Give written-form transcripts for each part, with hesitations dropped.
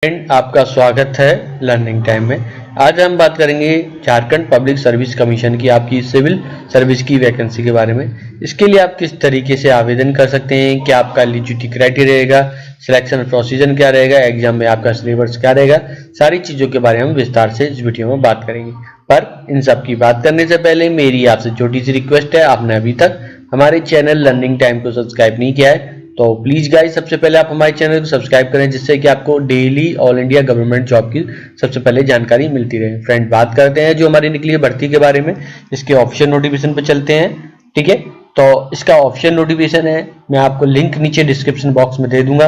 Friend, आपका स्वागत है लर्निंग टाइम में। आज हम बात करेंगे झारखंड पब्लिक सर्विस कमीशन की आपकी सिविल सर्विस की वैकेंसी के बारे में। इसके लिए आप किस तरीके से आवेदन कर सकते हैं, क्या आपका एलिजिबिलिटी क्राइटेरिया रहेगा, सिलेक्शन प्रोसीजर क्या रहेगा, एग्जाम में आपका सिलेबस क्या रहेगा, सारी चीज़ों के बारे में हम विस्तार से इस वीडियो में बात करेंगे। पर इन सब की बात करने से पहले मेरी आपसे छोटी सी रिक्वेस्ट है, आपने अभी तक हमारे चैनल लर्निंग टाइम को सब्सक्राइब नहीं किया है तो प्लीज गाइस सबसे पहले आप हमारे चैनल को सब्सक्राइब करें, जिससे कि आपको daily all India government job की सबसे पहले जानकारी मिलती रहे। फ्रेंड, बात करते हैं जो हमारी निकली है भर्ती के बारे में। इसके ऑप्शन नोटिफिकेशन पे चलते हैं। ठीक है, तो इसका ऑप्शन नोटिफिकेशन है, मैं आपको लिंक नीचे डिस्क्रिप्शन बॉक्स में दे दूंगा।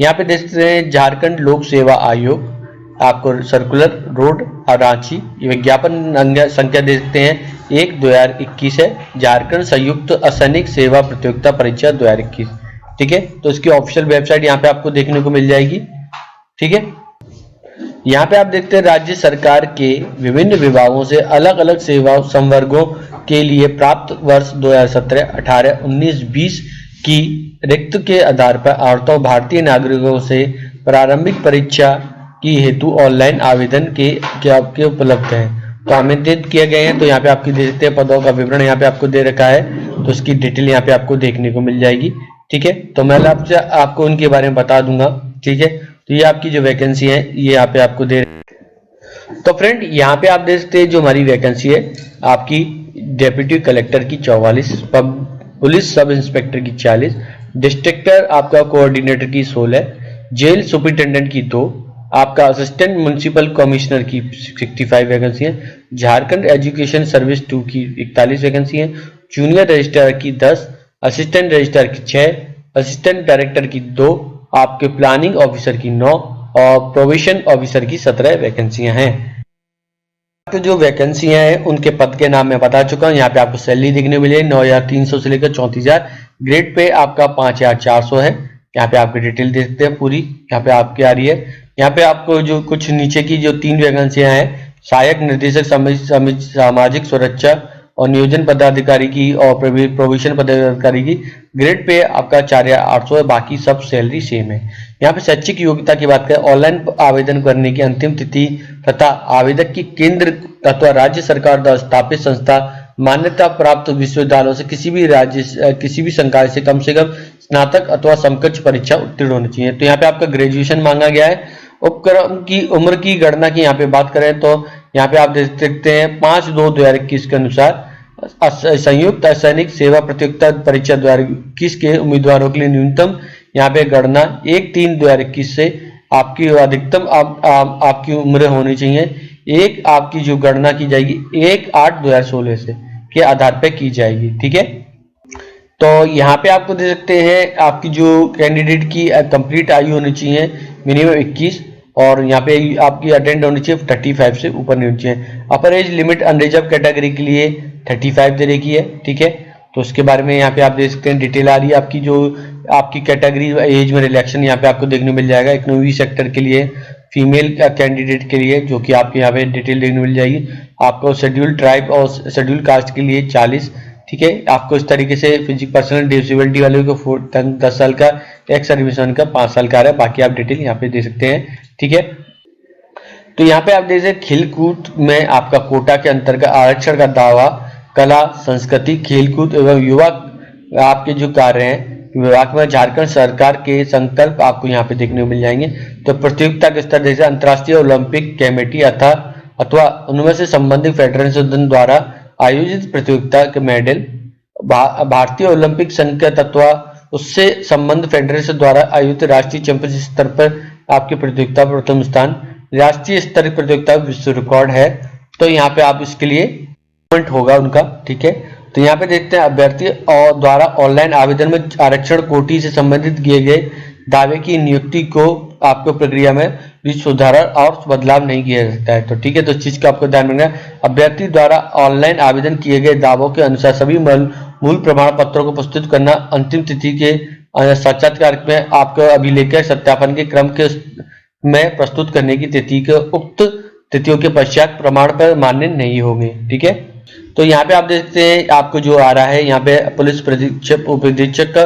यहाँ पे देख सकते हैं झारखंड लोक सेवा आयोग, आपको सर्कुलर रोड रांची, विज्ञापन संख्या दे सकते हैं 1/2021 है, झारखंड संयुक्त असैनिक सेवा प्रतियोगिता परीक्षा 2021। ठीक है, तो इसकी ऑफिशियल वेबसाइट यहाँ पे आपको देखने को मिल जाएगी। ठीक है, यहाँ पे आप देखते हैं राज्य सरकार के विभिन्न विभागों से अलग अलग सेवा संवर्गों के लिए प्राप्त वर्ष 2017, 18, 19, 20 की रिक्त के आधार पर औरतों भारतीय नागरिकों से प्रारंभिक परीक्षा की हेतु ऑनलाइन आवेदन के आपके उपलब्ध हैं, तो आमंत्रित किए गए हैं। तो यहाँ पे आपकी दे सकते हैं पदों का विवरण यहाँ पे आपको दे रखा है, तो इसकी डिटेल यहाँ पे आपको देखने को मिल जाएगी। ठीक है, तो मैं आपको उनके बारे में बता दूंगा। ठीक है, तो ये आपकी जो वैकेंसी है ये यहाँ पे आपको दे। तो फ्रेंड, यहाँ पे आप देख सकते हैं जो हमारी वैकेंसी है आपकी डेप्यूटी कलेक्टर की 44, पुलिस सब इंस्पेक्टर की 40, डिस्ट्रिक्टर आपका कोऑर्डिनेटर की 16, जेल सुपरिटेंडेंट की 2, आपका असिस्टेंट म्युनिसिपल कमिश्नर की 65 वैकेंसी है, झारखंड एजुकेशन सर्विस 2 की 41 वैकेंसी है, जूनियर रजिस्ट्रार की 10, असिस्टेंट रजिस्ट्रार की 6, असिस्टेंट डायरेक्टर की 2, आपके प्लानिंग ऑफिसर की 9 और प्रोविजन ऑफिसर की 17 वैकेंसियां हैं। तो जो वैकेंसियां हैं उनके पद के नाम मैं बता चुका हूँ। यहाँ पे आपको सैलरी देखने मिलेगी 9,300 से लेकर 34,000, ग्रेड पे आपका 5,400 है। यहाँ पे आपकी डिटेल दे सकते हैं पूरी, यहाँ पे आपकी आ रही है। यहाँ पे आपको जो कुछ नीचे की जो 3 वैकेंसियां हैं, सहायक निर्देशक सामाजिक सुरक्षा और नियोजन पदाधिकारी की और प्रोविजन पदाधिकारी की, ग्रेड पे आपका 4,800 है, बाकी सब सैलरी सेम है। यहाँ पे शैक्षिक योग्यता की बात करें, ऑनलाइन आवेदन करने की अंतिम तिथि तथा आवेदक की केंद्र अथवा राज्य सरकार द्वारा स्थापित संस्था मान्यता प्राप्त विश्वविद्यालयों से किसी भी संकाय से कम स्नातक अथवा समकक्ष परीक्षा उत्तीर्ण होनी चाहिए। तो यहाँ पे आपका ग्रेजुएशन मांगा गया है। उपक्रम की उम्र की गणना की यहाँ पे बात करें तो यहाँ पे आप देख सकते हैं 5/2/2021 के अनुसार संयुक्त सैनिक सेवा प्रतियोगिता परीक्षा 2021 के उम्मीदवारों के लिए न्यूनतम यहाँ पे गणना 1/3/2021 से आपकी अधिकतम आपकी उम्र होनी चाहिए। आपकी जो गणना की जाएगी 1/8/2016 से के आधार पे की जाएगी। ठीक है, तो यहाँ पे आपको दे सकते हैं आपकी जो कैंडिडेट की कंप्लीट आयु होनी चाहिए मिनिमम 21, और यहाँ पे आपकी अटेंड होनी चाहिए 35 से ऊपर नहीं होनी चाहिए। Upper age limit unreserve category के लिए 35 दे रखी है। ठीक है, तो उसके बारे में यहाँ पे आप देख सकते हैं डिटेल आ रही है। आपकी जो आपकी कैटेगरी एज में रिलैक्शन यहाँ पे आपको देखने मिल जाएगा। इकोनॉमी सेक्टर के लिए फीमेल कैंडिडेट के लिए जो कि आपके यहाँ पे डिटेल देखने मिल जाएगी। आपको शेड्यूल ट्राइब और शेड्यूल कास्ट के लिए 40। ठीक है, आपको इस तरीके से फिजिक पर्सनल डिसेबिलिटी वाले को 10 साल का, एक्स सर्विसमैन का 5 साल का है। बाकी आप डिटेल यहाँ पे दे सकते हैं। ठीक है, तो यहाँ पे आप देख सकते खेलकूद में आपका कोटा के अंतर्गत आरक्षण का दावा, कला संस्कृति खेलकूद एवं युवा आपके जो कार्य हैं विभाग में झारखंड सरकार के संकल्प आपको यहाँ पे देखने को मिल जाएंगे। तो प्रतियोगिता के स्तर जैसे अंतर्राष्ट्रीय ओलंपिक कमेटी अथवा उनमें से संबंधित फेडरेशन द्वारा आयोजित प्रतियोगिता के मेडल, भारतीय ओलंपिक संघ अथवा उससे संबंध फेडरेशन द्वारा आयोजित राष्ट्रीय चैंपियनशिप स्तर पर आपकी प्रतियोगिता प्रथम स्थान, राष्ट्रीय स्तर की प्रतियोगिता विश्व रिकॉर्ड है। तो यहाँ पे आप इसके लिए पॉइंट होगा उनका। ठीक है, तो यहाँ पे देखते हैं अभ्यर्थी और द्वारा ऑनलाइन आवेदन में आरक्षण कोटि से संबंधित किए गए दावे की नियुक्ति को आपको प्रक्रिया में भी सुधार और बदलाव नहीं किया जा सकता है। तो ठीक है, तो इस चीज का आपको ध्यान रखना है। अभ्यर्थी द्वारा ऑनलाइन आवेदन किए गए दावों के अनुसार सभी मूल प्रमाण पत्रों को प्रस्तुत करना, अंतिम तिथि के साक्षात्कार में आपको अभिलेख सत्यापन के क्रम के में प्रस्तुत करने की तिथि के उक्त तिथियों के पश्चात प्रमाण पर मान्य नहीं होंगे। ठीक है, तो यहाँ पे आप देखते हैं आपको जो आ रहा है यहाँ पे पुलिस अधीक्षक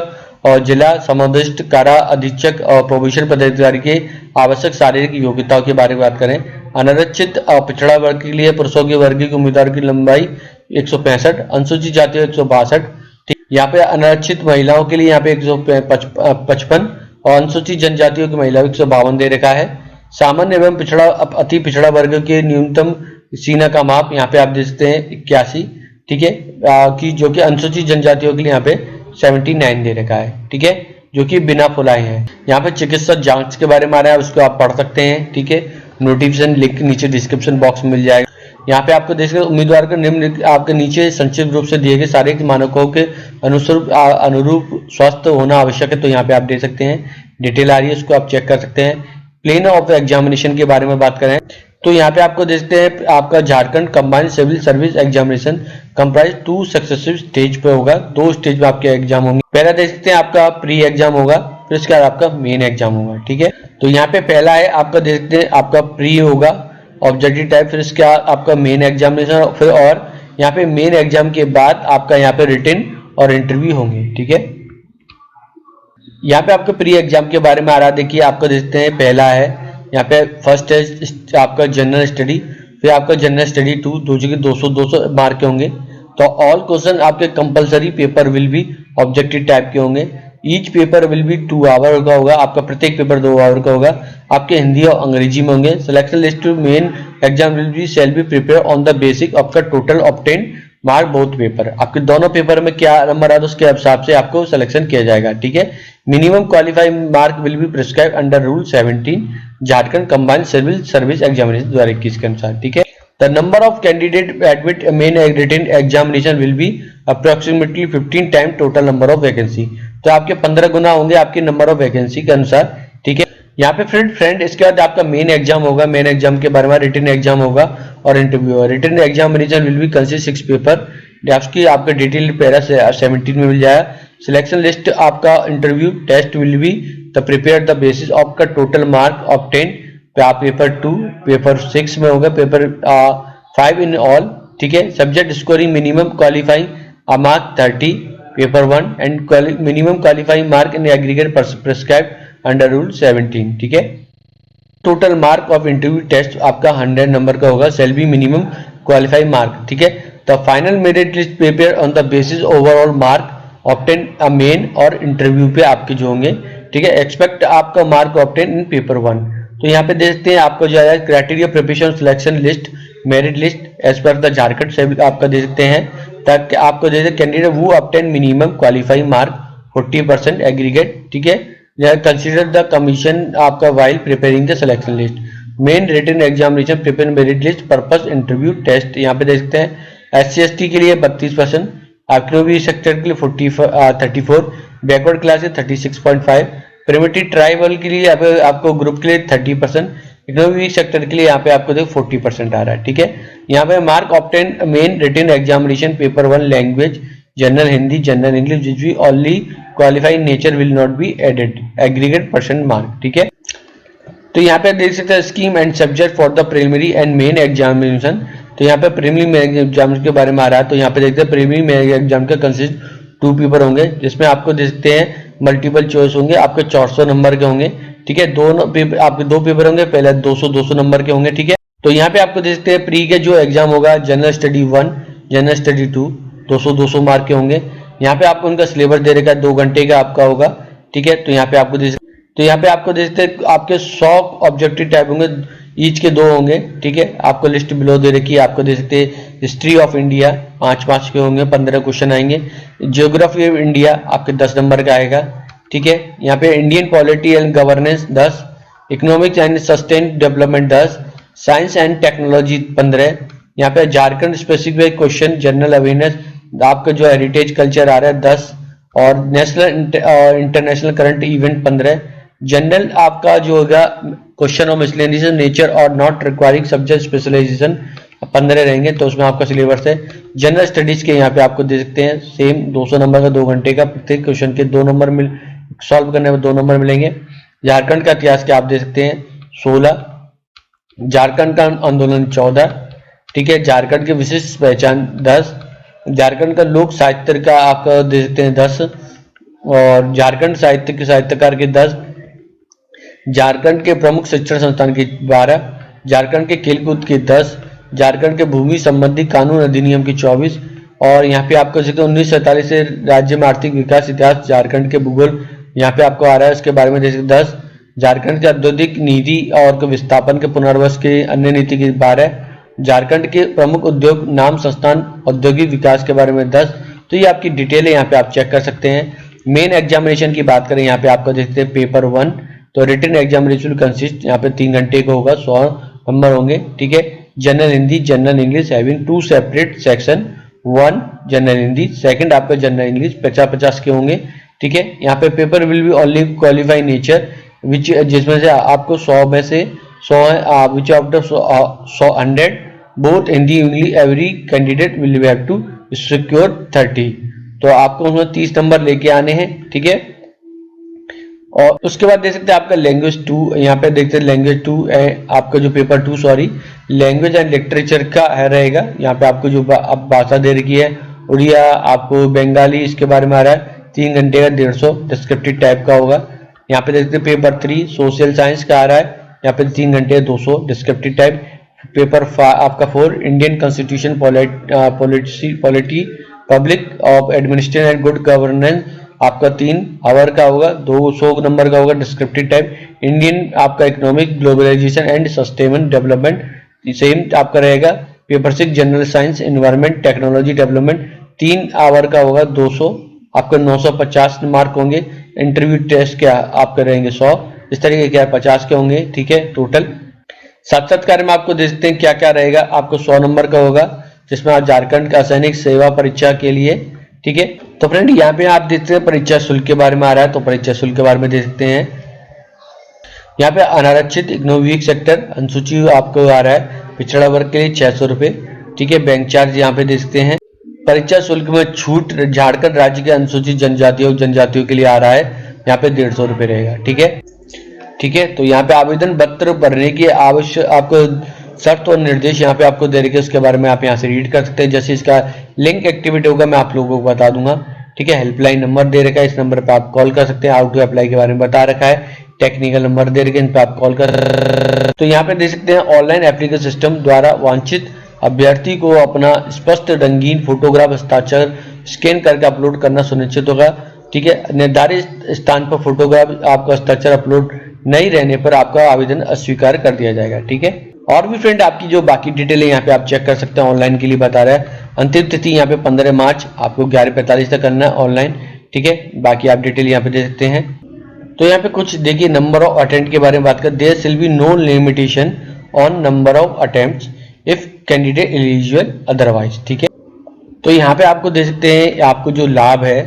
और जिला समादिष्ट कारा अधीक्षक और प्रोबेशन पदाधिकारी के आवश्यक शारीरिक योग्यताओं के बारे में बात करें, अनारक्षित और पिछड़ा वर्ग के लिए पुरुषों के वर्ग के उम्मीदवार की लंबाई 165, अनुसूचित जातियों 162, यहाँ पे अनारक्षित महिलाओं के लिए यहाँ पे 155 और अनुसूचित जनजातियों की महिलाओं 152 दे रखा है। सामान्य एवं पिछड़ा अति पिछड़ा वर्ग के न्यूनतम सीना का माप यहाँ पे आप देख सकते हैं 81, ठीक है, कि जो कि अनुसूचित जनजातियों के लिए यहाँ पे 79 दे रखा है, ठीक है, जो कि बिना फुलाए हैं। यहाँ पे चिकित्सा जांच के बारे में आ रहा है, उसको आप पढ़ सकते हैं, ठीक है, नोटिफिकेशन लिंक नीचे डिस्क्रिप्शन बॉक्स में मिल जाएगा। यहाँ पे आपको देखिए उम्मीदवार का निम्न आपके नीचे संक्षिप्त रूप से दिए गए सारे मानकों के अनुरूप स्वस्थ होना आवश्यक है, तो यहाँ पे आप दे सकते हैं। डिटेल आ रही है, उसको आप चेक कर सकते हैं। प्लेन ऑफ एग्जामिनेशन के बारे में बात करें तो यहाँ पे आपको देखते हैं आपका Jharkhand combined civil service examination comprise 2 successive stage पे होगा, 2 स्टेज में आपके एग्जाम होंगे। पहला देख सकते हैं आपका प्री एग्जाम होगा, फिर उसके बाद आपका मेन एग्जाम होगा, ठीक है। तो यहाँ पे पहला है आपका देखते हैं आपका प्री होगा ऑब्जेक्टिव टाइप, फिर इसके बाद आपका मेन एग्जामिनेशन, फिर और यहाँ पे मेन एग्जाम के बाद आपका यहाँ पे रिटन और इंटरव्यू होंगे, ठीक है। यहाँ पे आपके प्री एग्जाम के बारे में आ रहा, देखिए आपको देखते हैं पहला है यहाँ पे फर्स्ट है आपका जनरल स्टडी, फिर आपका जनरल स्टडी 2 200 मार्क के होंगे। तो ऑल क्वेश्चन आपके compulsory paper will be objective type के होंगे। Each paper will be 2 hour का होगा, आपका प्रत्येक पेपर 2 आवर का होगा, आपके हिंदी और अंग्रेजी में होंगे। Selection list main exam will be shall be prepare on the basic आपका total obtain mark both paper, आपके दोनों पेपर में क्या नंबर आता है उसके हिसाब से आपको सिलेक्शन किया जाएगा, ठीक है। Minimum qualifying mark will be prescribe under rule 17 Jharkhand combined civil service examination 2021 के अनुसार, ठीक है। The number of candidate admit main written examination will be approximately 15 time total number of vacancy, तो आपके 15 गुना होंगे आपके नंबर ऑफ वैकेंसी के अनुसार, ठीक है। यहाँ पे फ्रेंड इसके बाद आपका मेन एग्जाम होगा, मेन एग्जाम के बारे में रिटन एग्जाम होगा और इंटरव्यू होगा। Written examination will be consist 6 paper, आपकी आपका डिटेल पैरा 17 में मिल जाएगा। सिलेक्शन लिस्ट आपका interview test will be the prepare the basis of का टोटल मार्क ऑब्टेन, आप पेपर 2 पेपर 6 में होगा, पेपर 5 इन ऑल, ठीक है। Subject scoring minimum qualifying mark 30 paper 1 and minimum qualifying mark in aggregate prescribe under rule 17, ठीक है। Total mark of interview test आपका 100 number का होगा, shall be minimum qualifying mark, ठीक है। The final merit list prepare on the basis overall mark obtain main और interview पे आपके जो होंगे, ठीक है। एक्सपेक्ट आपका मार्क ऑब्टेन इन पेपर 1, तो यहाँ पे देखते हैं आपको जो है criteria preparation selection list merit list as per the Jharkhand से आपका दे सकते हैं, ताकि आपको दे सकते कैंडिडेट वो obtain minimum qualifying mark 40% aggregate, ठीक है। कंसिडर द कमीशन आपका while preparing the selection list main written examination prepare merit list purpose interview test, यहाँ पे देख सकते हैं SC/ST के लिए 32%, आपके सेक्टर के लिए 34, बैकवर्ड क्लास है 36.5, प्रिमिटिव ट्राइबल के लिए आपको ग्रुप के लिए 30%, इकोनॉमिक सेक्टर के लिए यहाँ पे आपको देखो 40% आ रहा है, ठीक है। यहाँ पे mark obtain main written examination paper 1 language general Hindi general English which we only qualifying nature will not be added aggregate percent mark, ठीक है। तो यहाँ पे देख सकते हैं scheme and subject for the preliminary and main examination, तो यहाँ पे प्रीलिमिनरी एग्जाम के बारे में आ रहा है, तो यहाँ पे देखते हैं प्रीलिमिनरी एग्जाम का कंसिस्ट 2 पेपर होंगे, जिसमें आपको देखते हैं मल्टीपल चॉइस होंगे, आपके 400 नंबर के होंगे, ठीक है। आपके 2 पेपर होंगे, पहले 200 नंबर के होंगे, ठीक है। तो यहाँ पे आपको देखते हैं प्री के जो एग्जाम होगा general study 1 general study 2 200 mark के होंगे। यहाँ पे आपको उनका सिलेबस दे रखा है 2 घंटे का आपका होगा, ठीक है। तो यहाँ पे आपको देखते हैं आपके 100 ऑब्जेक्टिव टाइप होंगे, ईच के 2 होंगे, ठीक है। आपको लिस्ट बिलो दे रखी है, आपको दे सकते हैं हिस्ट्री ऑफ इंडिया 5 के होंगे, 15 क्वेश्चन आएंगे। जियोग्राफी ऑफ इंडिया आपके 10 नंबर का आएगा, ठीक है। यहाँ पे Indian polity and governance 10, economics and sustain development 10, science and technology 15। यहाँ पे Jharkhand specific question general awareness आपका जो हेरिटेज कल्चर आ रहा है 10, और नेशनल और इंटरनेशनल करंट इवेंट 15। जनरल आपका जो होगा क्वेश्चन ऑफ मिसलेनियस नेचर और नॉट रिक्वायरिंग सब्जेक्ट स्पेशलाइजेशन 15 रहेंगे, तो उसमें आपका सिलेबस है। जनरल स्टडीज के यहाँ पे आपको दे सकते हैं सेम 200 नंबर का 2 घंटे का, प्रत्येक क्वेश्चन के 2 नंबर सॉल्व करने में 2 नंबर मिलेंगे। झारखंड का इतिहास के आप दे सकते हैं 16, झारखंड का आंदोलन 14, ठीक है। झारखंड की विशिष्ट पहचान 10, झारखंड का लोक साहित्य का आपका दे सकते हैं 10, और झारखंड साहित्य के साहित्यकार के 10, झारखंड के प्रमुख शिक्षण संस्थान के 12, झारखंड के खेलकूद के 10, झारखंड के भूमि संबंधी कानून अधिनियम की 24, और यहाँ पे आपको 1947 से राज्य में आर्थिक विकास इतिहास, झारखंड के भूगोल यहाँ पे आपको आ रहा है, उसके बारे में जैसे 10, झारखंड के औद्योगिक नीति और विस्थापन के पुनर्वास के अन्य नीति की 12, झारखंड के प्रमुख उद्योग नाम संस्थान औद्योगिक विकास के बारे में 10। तो ये आपकी डिटेल है, यहाँ पे आप चेक कर सकते हैं। मेन एग्जामिनेशन की बात करें, यहाँ पे आपको देखते हैं पेपर 1, तो रिटन एग्जामिनेशन कंसिस्ट यहाँ पे 3 घंटे का होगा, 100 नंबर होंगे, ठीक है। General Hindi, general English having 2 separate section, 1 general Hindi, second आपका जनरल इंग्लिश 50-50 के होंगे, ठीक है। यहाँ पे paper will be only qualify nature which, जिसमें से आपको 100 में से 100 है, which after 100 both Hindi English every candidate will have to secure 30, तो आपको उसमें 30 नंबर लेके आने हैं, ठीक है। और उसके बाद देख सकते हैं आपका लैंग्वेज 2, यहाँ पे देखते हैं लैंग्वेज 2 आपका जो paper 2 sorry language and literature का है रहेगा। यहाँ पे आपको जो अब भाषा दे रखी है उड़िया, आपको बंगाली, इसके बारे में आ रहा है 3 घंटे का 150 डिस्क्रिप्टिव टाइप का होगा। यहाँ पे देखते हैं पेपर 3 सोशल साइंस का आ रहा है, यहाँ पे 3 घंटे 200 डिस्क्रिप्टिव टाइप। पेपर आपका 4 Indian constitution polity public of administration and good governance, आपका 3 आवर का होगा, 200 नंबर का होगा डिस्क्रिप्टिव टाइप। इंडियन आपका economic globalisation and sustainable development, same आपका रहेगा। Paper 6 general science environment technology development, 3 hour का होगा, 200, आपका 950 मार्क होंगे। इंटरव्यू टेस्ट क्या आपके रहेंगे 100, इस तरीके के 50 के होंगे, ठीक है टोटल। साक्षात्कार में आपको देखते हैं क्या क्या रहेगा, आपको 100 नंबर का होगा, जिसमें आप झारखंड का सैनिक सेवा परीक्षा के लिए, ठीक है। तो फ्रेंड यहाँ पे आप देखते हैं परीक्षा शुल्क के बारे में आ रहा है, तो परीक्षा शुल्क के बारे में देख सकते हैं। यहाँ पे अनारक्षित इग्नोवीक सेक्टर अनुसूची आपको आ रहा है पिछड़ा वर्ग के लिए 600 रुपये, ठीक है। बैंक चार्ज यहाँ पे देख सकते हैं। परीक्षा शुल्क में छूट झारखंड राज्य के अनुसूचित जनजातियों के लिए आ रहा है, यहाँ पे 150 रुपये रहेगा, ठीक है, ठीक है। तो यहाँ पे आवेदन पत्र भरने की आवश्यक आपको शर्त और निर्देश यहाँ पे आपको दे रखे, उसके बारे में आप यहाँ से रीड कर सकते हैं। जैसे इसका लिंक एक्टिवेट होगा मैं आप लोगों को बता दूंगा, ठीक है। हेल्पलाइन नंबर दे रखा है, इस नंबर पे आप कॉल कर सकते हैं। हाउ टू अप्लाई के बारे में बता रखा है, टेक्निकल नंबर दे रखे हैं, इन पे आप कॉल कर। तो यहाँ पे देख सकते हैं ऑनलाइन एप्लीकेशन सिस्टम द्वारा वांछित अभ्यर्थी को अपना स्पष्ट रंगीन फोटोग्राफ हस्ताक्षर स्कैन करके अपलोड करना सुनिश्चित होगा, ठीक है। निर्धारित स्थान पर फोटोग्राफ आपका हस्ताक्षर अपलोड नहीं रहने पर आपका आवेदन अस्वीकार कर दिया जाएगा, ठीक है। और भी फ्रेंड आपकी जो बाकी डिटेल है यहाँ पे आप चेक कर सकते हैं, ऑनलाइन के लिए बता रहा है। अंतिम तिथि यहाँ पे 15 मार्च आपको 11:45 तक करना है ऑनलाइन, ठीक है। बाकी आप डिटेल यहाँ पे दे सकते हैं। तो यहाँ पे कुछ देखिए नंबर ऑफ अटेम्प्ट के बारे में बात कर, there shall be no limitation on number of attempts if candidate eligible otherwise, ठीक है। तो यहाँ पे आपको दे सकते हैं आपको जो लाभ है,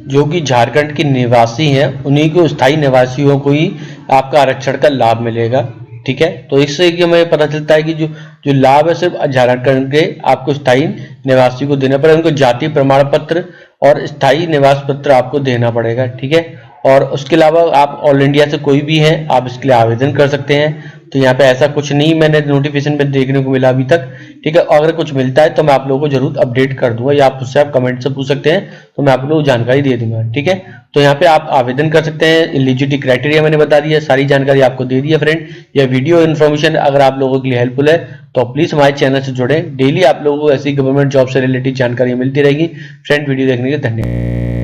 जो कि झारखंड के निवासी हैं उन्हीं को, स्थायी निवासियों को ही आपका आरक्षण का लाभ मिलेगा, ठीक है। तो इससे कि हमें पता चलता है कि जो जो लाभ है सिर्फ झारखंड के आपको स्थायी निवासी को देना पड़ेगा, उनको जाति प्रमाण पत्र और स्थायी निवास पत्र आपको देना पड़ेगा, ठीक है। और उसके अलावा आप ऑल इंडिया से कोई भी हैं आप इसके लिए आवेदन कर सकते हैं। तो यहाँ पे ऐसा कुछ नहीं मैंने नोटिफिकेशन पे देखने को मिला अभी तक, ठीक है। अगर कुछ मिलता है तो मैं आप लोगों को जरूर अपडेट कर दूंगा, या आप उससे आप कमेंट से पूछ सकते हैं, तो मैं आप लोगों को जानकारी दे दूंगा, ठीक है। तो यहाँ पे आप आवेदन कर सकते हैं। एलिजिबिलिटी क्राइटेरिया मैंने बता दिया, सारी जानकारी आपको दे दी है फ्रेंड। यह वीडियो इन्फॉर्मेशन अगर आप लोगों के लिए हेल्पफुल है तो प्लीज हमारे चैनल से जुड़े, डेली आप लोगों को ऐसी गवर्नमेंट जॉब से रिलेटेड जानकारी मिलती रहेगी। फ्रेंड वीडियो देखने के लिए धन्यवाद।